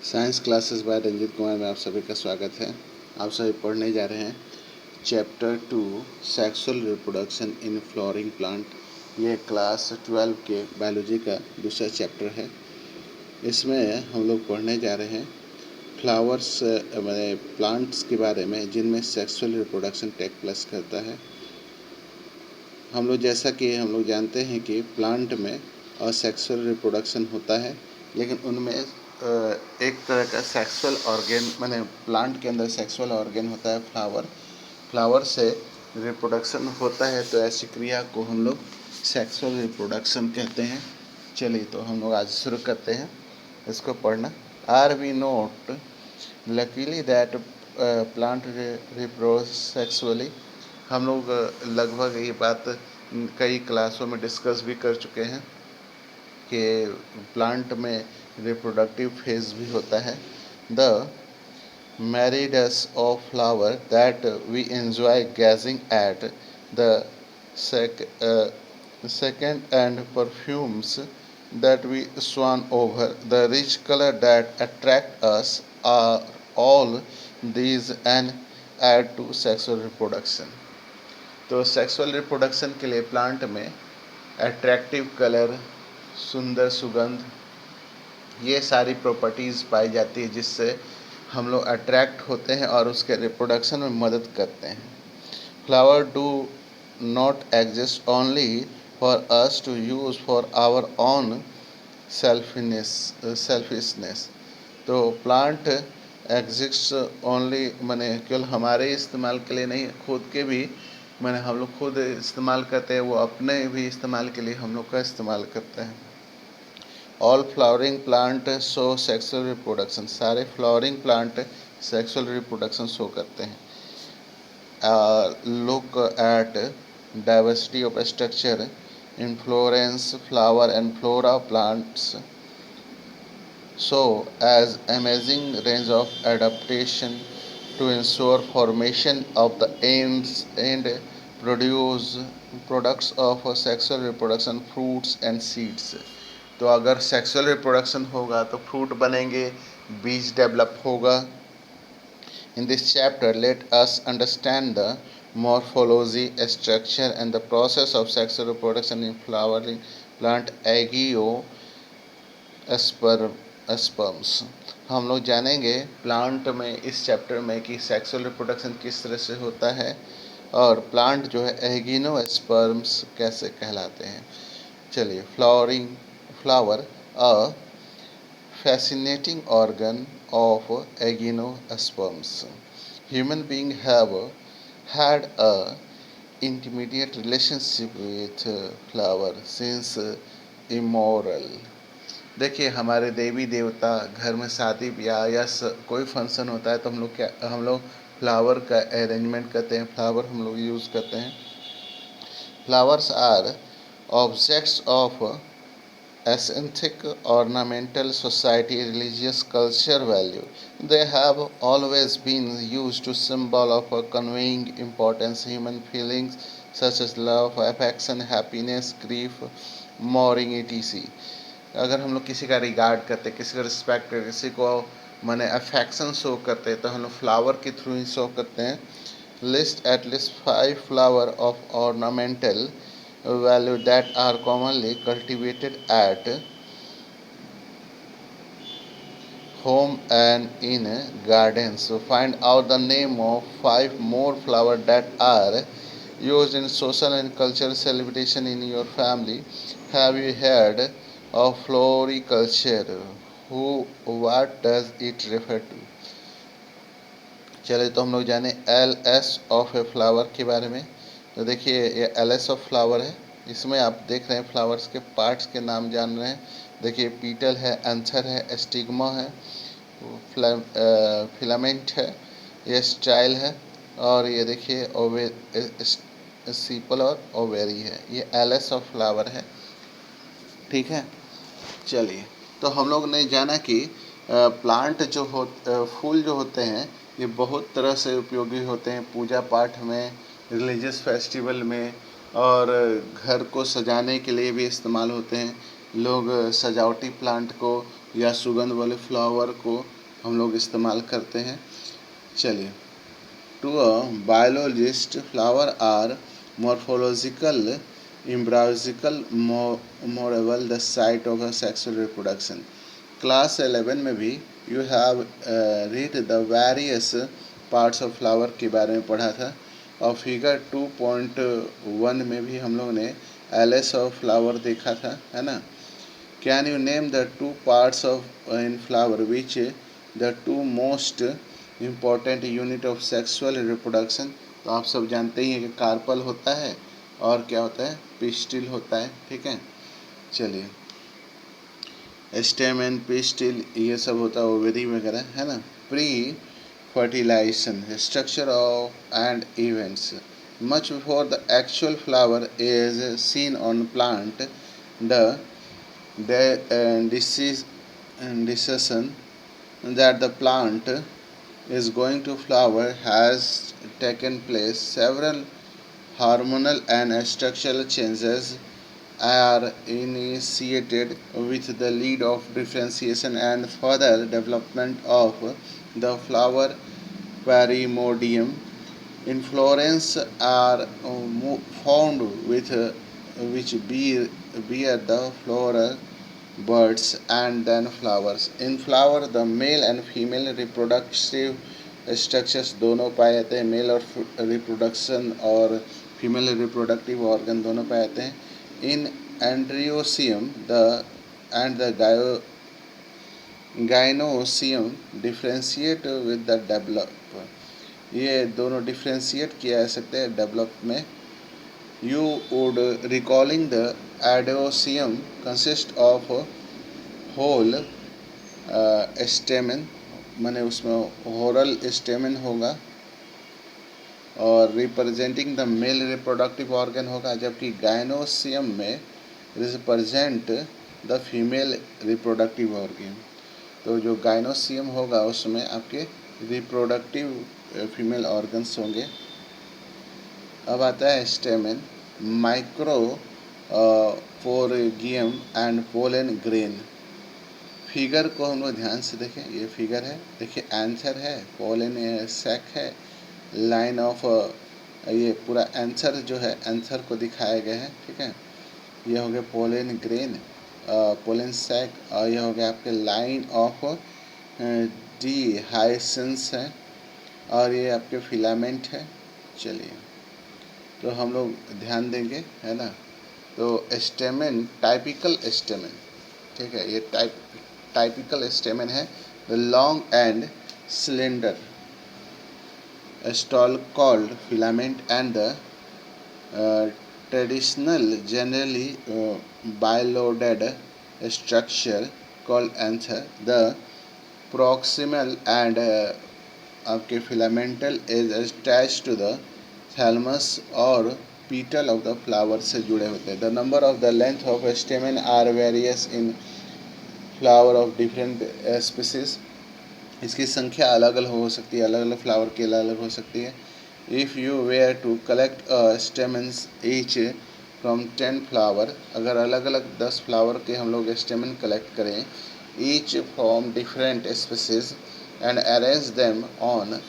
Science classes by Ranjit Kumar में आप सभी का स्वागत है। आप सभी पढ़ने जा रहे हैं chapter 2 sexual reproduction in flowering plant. ये क्लास 12 के बायोलॉजी का दूसरा चैप्टर है। इसमें हम लोग पढ़ने जा रहे हैं फ्लावर्स मैंने प्लांट्स के बारे में जिनमें सेक्सुअल रिप्रोडक्शन टेक प्लेस करता है। हम लोग जैसा कि हम लोग जानते हैं कि प्लांट में सेक्सुअल रिप्रोडक्शन होता है, लेकिन उनमें एक तरह का सेक्सुअल ऑर्गेन माने प्लांट के अंदर सेक्सुअल ऑर्गेन होता है फ्लावर से रिप्रोडक्शन होता है, तो ऐसी क्रिया को हम लोग सेक्सुअल रिप्रोडक्शन कहते हैं। चलिए तो हम लोग आज शुरू करते हैं इसको पढ़ना। Are we not luckily that plant reproduce sexually. हम लोग लगभग ये बात कई क्लासों में डिस्कस भी कर चुके हैं कि प्लांट में रिप्रोडक्टिव फेज भी होता है। The myriads of flower that we enjoy gazing at the second and perfumes that we swan over, the rich color that attract us, are all these and add to sexual reproduction। तो sexual reproduction के लिए plant में attractive colour, सुंदर सुगंध, ये सारी properties पाई जाती है जिससे हम लोग अट्रैक्ट होते हैं और उसके रिप्रोडक्शन में मदद करते हैं। Flower do not exist only for us to use for our own selfishness. तो प्लांट एग्जिस्ट ओनली माने केवल हमारे इस्तेमाल के लिए नहीं, खुद के भी माने हम लोग खुद इस्तेमाल करते हैं, वो अपने भी इस्तेमाल के लिए हम लोग का इस्तेमाल करते हैं। All flowering plant show sexual reproduction. सारे flowering plant sexual reproduction show करते हैं। Look at diversity of structure in florence, flower and flora plants so as amazing range of adaptation to ensure formation of the end produce products of sexual reproduction, fruits and seeds। तो अगर sexual reproduction होगा तो fruit बनेंगे, बीज develop होगा। In this chapter, let us understand the morphology, structure and the process of sexual reproduction in flowering plant angiosperms. हम लोग जानेंगे प्लांट में इस चैप्टर में कि सेक्सुअल रिप्रोडक्शन किस तरह से होता है और प्लांट जो है एंजियोस्पर्म्स कैसे कहलाते हैं। चलिए, flower a fascinating organ of angiosperms। Human beings have had a intimate relationship with flower since immemorial। देखिए, हमारे देवी देवता घर में शादी ब्याह या कोई फंक्शन होता है तो हम लोग फ्लावर का अरेंजमेंट करते हैं, फ्लावर हम लोग यूज़ करते हैं। Flowers are objects of aesthetic, ornamental, society, religious, culture value। They have always been used to symbol of conveying importance, human feelings such as love, affection, happiness, grief, mourning etc। अगर हम लोग किसी का regard करते, किसी का respect करते, किसी को माने अफेक्शन शो करते हैं तो हम लोग फ्लावर के थ्रू ही शो करते हैं। List at least 5 flower of ornamental value that are commonly cultivated at home and in gardens। So find out the name of 5 more flowers that are used in social and cultural celebration in your family। Have you heard of floriculture? What does it refer to? चलिए तो हम लोग जाने LS of a flower के बारे में। तो देखिए, ये LS ऑफ फ्लावर है। इसमें आप देख रहे हैं फ्लावर्स के पार्ट्स के नाम जान रहे हैं। देखिए, पीटल है, एंथर है, स्टिग्मा है, फिलामेंट है, ये स्टाइल है और ये देखिए सीपल और ओवेरी है। ये LS ऑफ फ्लावर है, ठीक है। चलिए, तो हम लोग ने जाना कि प्लांट फूल जो होते हैं ये बहुत तरह से उपयोगी होते हैं, पूजा पाठ में, रिलीजियस फेस्टिवल में और घर को सजाने के लिए भी इस्तेमाल होते हैं। लोग सजावटी प्लांट को या सुगंध वाले फ्लावर को हम लोग इस्तेमाल करते हैं। चलिए, to a biologist flower are morphological embryological marvel the site of a sexual reproduction. Class 11 में भी you have read the various parts of flower के बारे में पढ़ा था, और फिगर 2.1 में भी हम लोग ने एलिस ऑफ फ्लावर देखा था, है ना। Can you name the two parts of in flower which the two most important unit of sexual reproduction. तो आप सब जानते ही हैं कि कार्पल होता है और क्या होता है, पिस्टिल होता है, ठीक है। चलिए, स्टेमन, पिस्टिल, ये सब होता है, ओवरी वगैरह, है ना। Pre fertilization structure of and events much before the actual flower is seen on plant, the decision that the plant is going to flower has taken place. Several hormonal and structural changes are initiated with the lead of differentiation and further development of the flower perimordium. Inflorescences are found with which bear the floral buds and then flowers. In flower, the male and female reproductive structures दोनों पाए जाते हैं, mail और reproduction और female reproductive organ दोनों पाए जाते हैं। In androecium the gynoecium differentiate with the develop, ये दोनों डिफ्रेंशिएट किया जा सकते हैं डेवलप में। You would recalling the androecium consist of whole stamen, माने उसमें होरल स्टेमन होगा, और representing the male reproductive organ होगा, जबकि गाइनोसियम में represent the female reproductive organ. तो जो गाइनोसियम होगा उसमें आपके रिप्रोडक्टिव फीमेल ऑर्गन्स होंगे। अब आता है stamen, microsporangium and pollen grain. Figure को हम लोग ध्यान से देखें, ये फिगर है, देखिए आंसर है, पोलन सैक है, लाइन ऑफ ये पूरा आंसर जो है आंसर को दिखाया गया है, ठीक है। ये हो गया पोलन ग्रेन, पोलन सैक, और ये हो गया आपके लाइन ऑफ डी हाइसेंस है, और ये आपके फिलामेंट है। चलिए, तो हम लोग ध्यान देंगे, है ना। तो स्टेमन, टाइपिकल स्टेमन, ठीक है, ये टाइपिकल स्टेमन है। The long and cylinder stalk called filament and the traditional generally biloaded structure called anther. The proximal and आपके filamental is attach to the thalamus और पीटल ऑफ द फ्लावर से जुड़े होते हैं। The number of the length of stamen are various in flower of different species. इसकी संख्या अलग अलग हो सकती है, अलग अलग फ्लावर की अलग अलग हो सकती है। If you were to collect stamens each from 10 flower, अगर अलग अलग 10 फ्लावर के हम लोग स्टेमन कलेक्ट करें, each from different species and arrange them on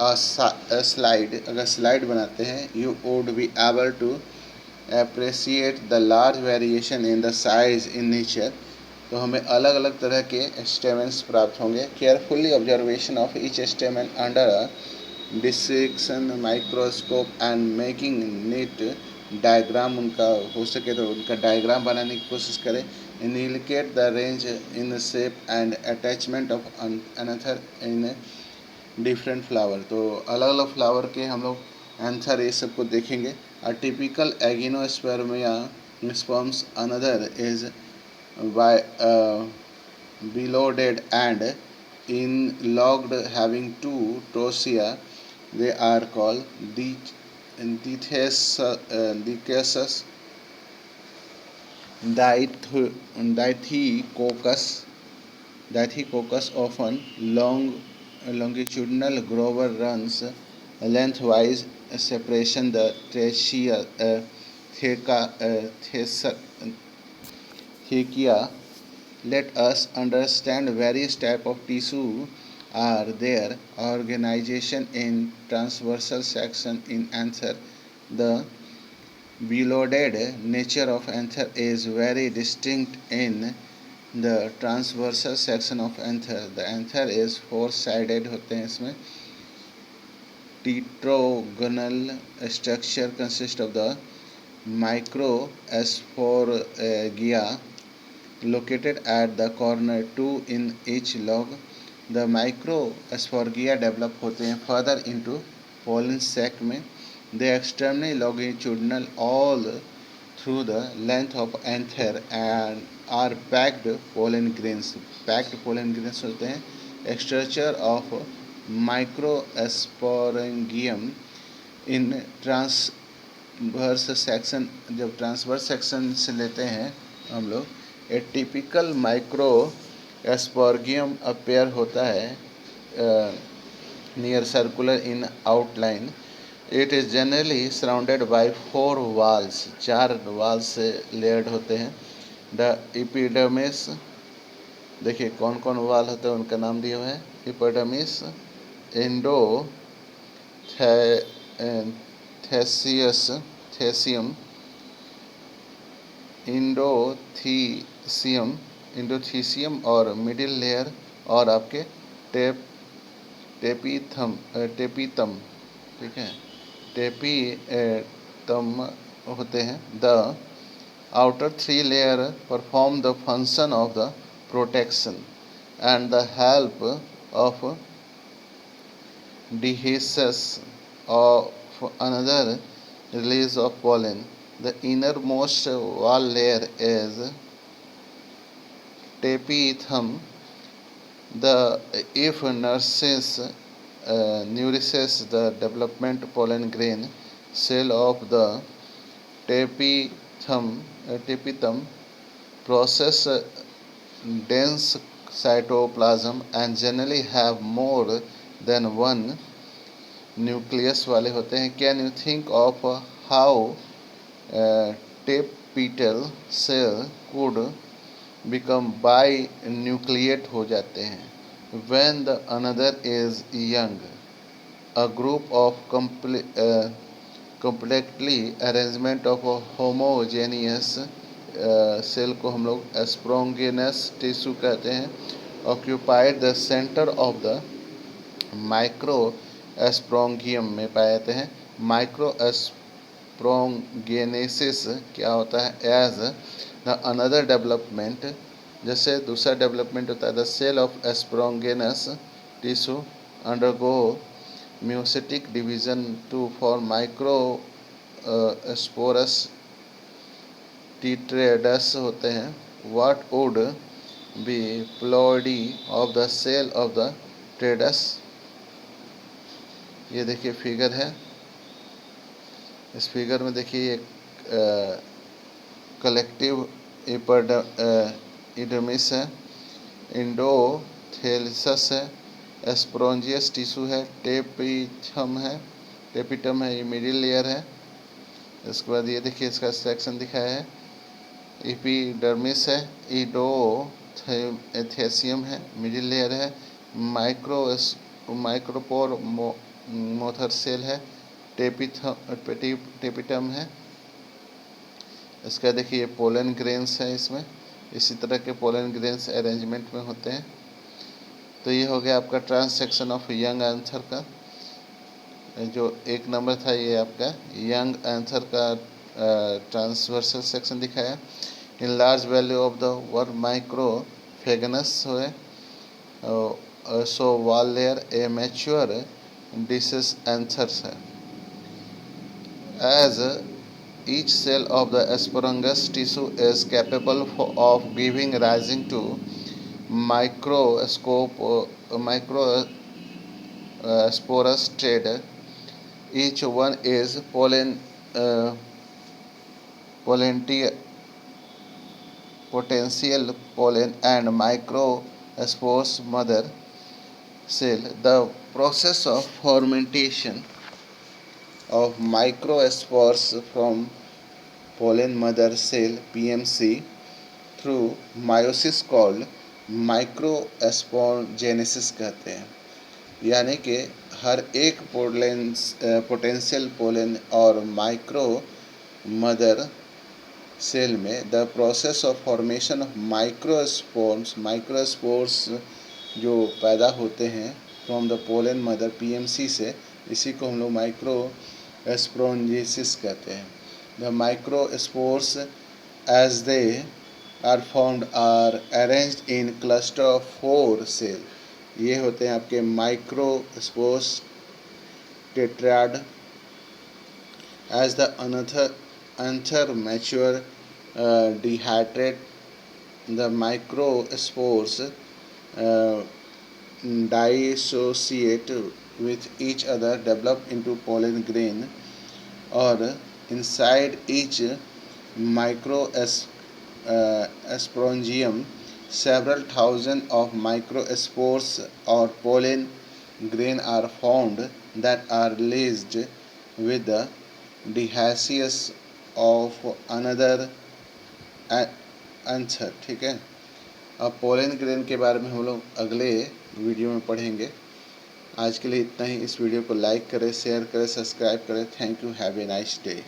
slide, अगर स्लाइड बनाते हैं, you would be able to appreciate the large variation in the size in nature. तो हमें अलग अलग तरह के स्टेमन्स प्राप्त होंगे। Carefully observation of each stamen under a dissection microscope and making NEET diagram, उनका हो सके तो उनका डायग्राम बनाने की कोशिश करें। Indicate the range in shape and attachment of another in different flower. तो अलग अलग फ्लावर के हम लोग आंसर ये सब को देखेंगे। A typical angiospermia sperms another is by beloaded and in-logged having two trochia. They are called dithesus, Dithycoccus often longitudinal grower runs lengthwise separation the trachea thecia let us understand various type of tissue are there. Organization in transversal section in anther. The reloaded nature of anther is very distinct in the transversal section of anther. The anther is four-sided होते हैं इसमें. Tetragonal structure consists of the microsporigia located at the corner, two in each log. The microsporigia develop होते हैं further into pollen sac में. They are extremely longitudinal all through the length of anther and are packed pollen grains. Packed pollen grains होते हैं. Structure of microsporangium in transverse section. जब transverse section से लेते हैं हम लोग, a typical microsporangium appear होता है near circular in outline. It is generally surrounded by four walls. चार वाल्स से लेयर्ड होते हैं. द एपिडर्मिस, देखिए कौन कौन वाल होते हैं उनका नाम दिया हुआ है. एपिडर्मिस, थेसियम, इंडोथीसियम और मिडिल लेयर, और आपके टेपीतम, ठीक है, टेपीतम होते हैं. The outer three layer perform the function of the protection and the help of dehiscence of another release of pollen. The innermost wall layer is tapetum. The if nourishes the development pollen grain cell of the tapetum process dense cytoplasm and generally have more than one nucleus वाले होते हैं. Can you think of how tapetal cell could become binucleate हो जाते हैं when the another is young? A group of completely arrangement of a homogeneous cell को हम लोग sporogenous tissue कहते हैं. Occupied the centre of the microsporangium में पाए जाते हैं. माइक्रो एस्प्रोंगेनेसिस क्या होता है? एज द अनदर डेवलपमेंट, जैसे दूसरा डेवलपमेंट होता है. The cell of sporogenous tissue undergo meiotic division to for microspores tetrads होते हैं. What would be ploidy of the cell of the tetrads? ये देखिए फिगर है. इस फिगर में देखिए ये कलेक्टिव एपिडर्मिस है, इंडोथेलियस है, एस्प्रोंजियस टिश्यू है, टेपिटम है, ये मिडिल लेयर है. इसके बाद ये देखिए इसका सेक्शन दिखाया है. एपिडर्मिस है, इंडोथेसियम है, मिडिल लेयर है, माइक्रोपोर मोथर सेल है, टेपिटम है. इसका देखिए ये पोलन ग्रेन्स है. इसमें इसी तरह के पोलन ग्रेन्स अरेंजमेंट में होते हैं. तो ये हो गया आपका trans section of young anther का. जो एक नंबर था ये आपका यंग एंथर का ट्रांसवर्सल सेक्शन दिखाया. In large value of the word माइक्रोफेगनस हुए so wall layer a mature dehisced anthers है. As each cell of the asparagus tissue is capable of giving rising to microsporous thread. Each one is potential pollen and microspores mother cell. The process of fermentation of microspores from pollen mother cell PMC through meiosis called microsporogenesis कहते हैं। यानी कि हर एक potential pollen और micro mother cell में the process of formation of microspores जो पैदा होते हैं from the pollen mother PMC से, इसी को हम लोग माइक्रोस्पोरजेनेसिस कहते हैं। The microspores as they are formed are arranged in cluster of 4 cell. ये होते हैं आपके microspores tetrad. As the another mature dehydrate, the microspores dissociate with each other, develop into pollen grain, or inside each microsporangium several thousand of microspores or pollen grain are found that are laced with the dehiscence of another answer. ठीक है, अब pollen grain के बारे में हम लोग अगले video में पढ़ेंगे। आज के लिए इतना ही। इस वीडियो को लाइक करें, शेयर करें, सब्सक्राइब करें। Thank you, have a nice day.